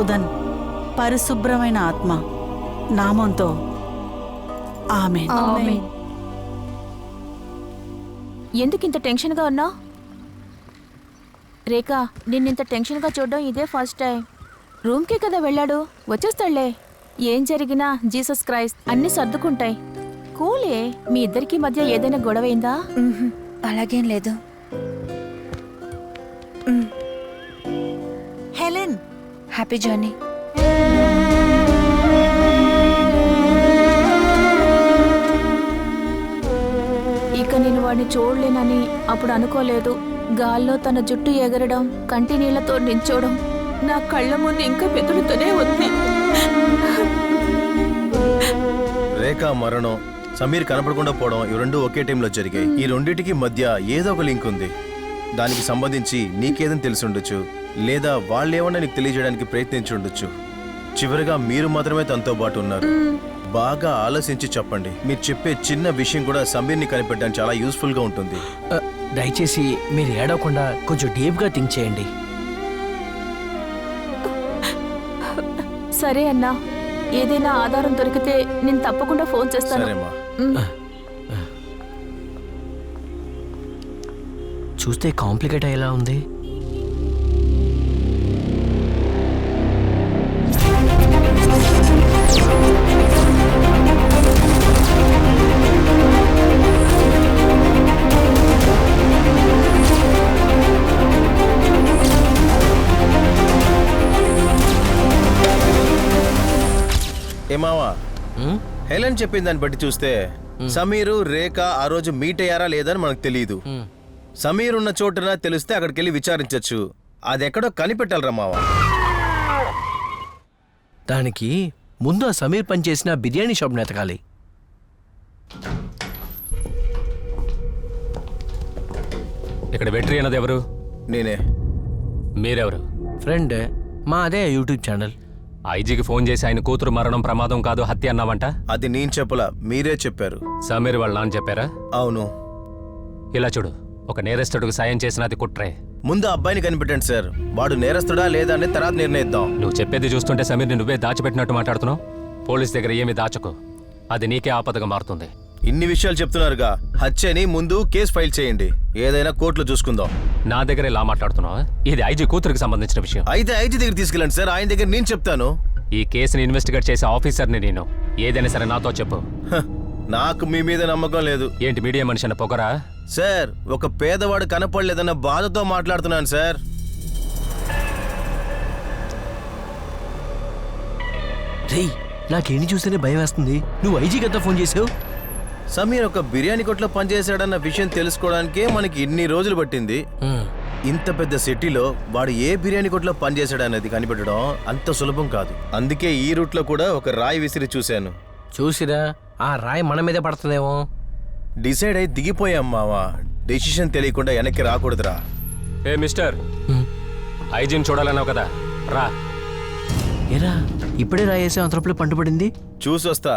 మధుసూదన్ పరిశుభ్రమైన ఆత్మ నామంతో ఆమేన్. ఆమేన్. ఎందుకింత టెన్షన్గా ఉన్నా? రేఖ, నిన్నింత టెన్షన్గా చూడడం ఇదే ఫస్ట్ టైం. రూమ్కే కదా వెళ్ళాడు, వచ్చేస్తాడులే. ఏం జరిగినా జీసస్ క్రైస్ట్ అన్నీ సర్దుకుంటాయి. కూలే. మీ ఇద్దరికి మధ్య ఏదైనా గొడవైందా? అలాగేం లేదు. Helen, happy journey. ఇక నేను వాడిని చూడలేనని అప్పుడు అనుకోలేదు. గాల్లో తన జుట్టు ఎగరడం, కంటి నీళ్లతో నించోడం నా కళ్ళ ముందు ఇంకా మెదులుతూనే ఉంది. రేఖ మరణం, సమీర్ కనపడకుండా పోవడం, ఇవి రెండు ఒకే టైంలో జరిగాయి. ఈ రెండింటికి మధ్య ఏదో ఒక లింక్ ఉంది. దానికి సంబంధించి నీకేదని తెలిసి ఉండొచ్చు, లేదా వాళ్ళేమన్నా నీకు తెలియజేయడానికి ప్రయత్నించి ఉండొచ్చు. చివరిగా మీరు మాత్రమే తనతో పాటు ఉన్నారు. బాగా ఆలోచించి చెప్పండి. మీరు చెప్పే చిన్న విషయం కూడా సమీర్ని కనిపెట్టడానికి చాలా యూస్ఫుల్గా ఉంటుంది. దయచేసి మీరు ఏడవకుండా కొంచెం డీప్గా థింక్ చేయండి. సరే అన్నా, ఏదైనా ఆధారం దొరికితే నేను తప్పకుండా ఫోన్ చేస్తాను. సరేమ్మా. చూస్తే కాంప్లికేట్ అయ్యేలా ఉంది. ఏమావా, హెలెన్ చెప్పిన దాన్ని బట్టి చూస్తే సమీరు రేఖ ఆ రోజు మీట్ అయ్యారా లేదని మనకు తెలియదు. సమీర్ ఉన్న చోటున తెలిస్తే అక్కడికి వెళ్ళి విచారించవచ్చు. అది ఎక్కడో కనిపెట్టాలరా మావా. దానికి ముందు ఆ సమీర్ పనిచేసిన బిర్యానీ షాప్ని ఎతకాలి. ఇక్కడ వెట్రీ అన్నది ఎవరు? నేనే. మీరెవరు? ఫ్రెండ్, మా అదే యూట్యూబ్ ఛానల్. ఐజీకి ఫోన్ చేసి ఆయన కూతురు మరణం ప్రమాదం కాదు హత్య అన్నావంట. అది నేను చెప్పలా, మీరే చెప్పారు. సమీర్ వాళ్ళ నాన్న చెప్పారా? అవును. ఇలా చూడు, ఒక నేరస్తుడికి సాయం చేసినది కుట్రే. ముందు అబ్బాయిని కనిపెట్టండి సార్. వాడు నేరస్తుడా లేదా అనేది తర్వాత నిర్ణయిద్దాం. నువ్వు చెప్పేది చూస్తుంటే సమీర్ని నువ్వే దాచిపెట్టినట్టు మాట్లాడుతున్నావు. పోలీస్ దగ్గర ఏమీ దాచకు, అది నీకే ఆపదగా మారుతుంది. ఇన్ని విషయాలు చెప్తున్నారుగా, హత్యని ముందు కేసు ఫైల్ చేయండి. ఏదైనా కోర్టులో చూసుకుందాం. నా దగ్గర ఇలా మాట్లాడుతున్నావు? ఇది ఐజీ కూతురికి సంబంధించిన విషయం. అయితే ఐజీ దగ్గర తీసుకెళ్ళండి సార్, ఆయన దగ్గర నేను చెప్తాను. ఈ కేసుని ఇన్వెస్టిగేట్ చేసే ఆఫీసర్ని నేను. ఏదైనా సరే నాతో చెప్పు. నాకు మీ మీద నమ్మకం లేదు. ఏంటి మీడియా మనిషి అన్న పొగరా? సార్, ఒక పేదవాడు కనపడలేదన్న బాధతో మాట్లాడుతున్నాను సార్. రేయ్, నాకేంటి చూస్తేనే భయం వేస్తుంది. నువ్వు ఐజీ కదా ఫోన్ చేసావు? సమీర్ ఒక బిర్యానీ కొట్లో పనిచేశాడన్న విషయం తెలుసుకోవడానికే మనకి ఇన్ని రోజులు పట్టింది. ఇంత పెద్ద సిటీలో వాడు ఏ బిర్యానీ కొట్లో పనిచేశాడన్నది కనిపెట్టడం అంత సులభం కాదు. అందుకే ఈ రూట్లో కూడా ఒక రాయి విసిరి చూశాను. చూసిరా, ఆ రాయి మన మీదే పడుతుందేమో. డిసైడ్ అయి దిగిపోయాం మావా. డెసిషన్ తెలియకుండా వెనక్కి రాకూడదురా. ఏ మిస్టర్, ఐజీని చూడాలన్నావు కదా, రా. ఏరా, ఇప్పుడే రాయేసే అంతలోపలే పంటపడింది. చూసొస్తా.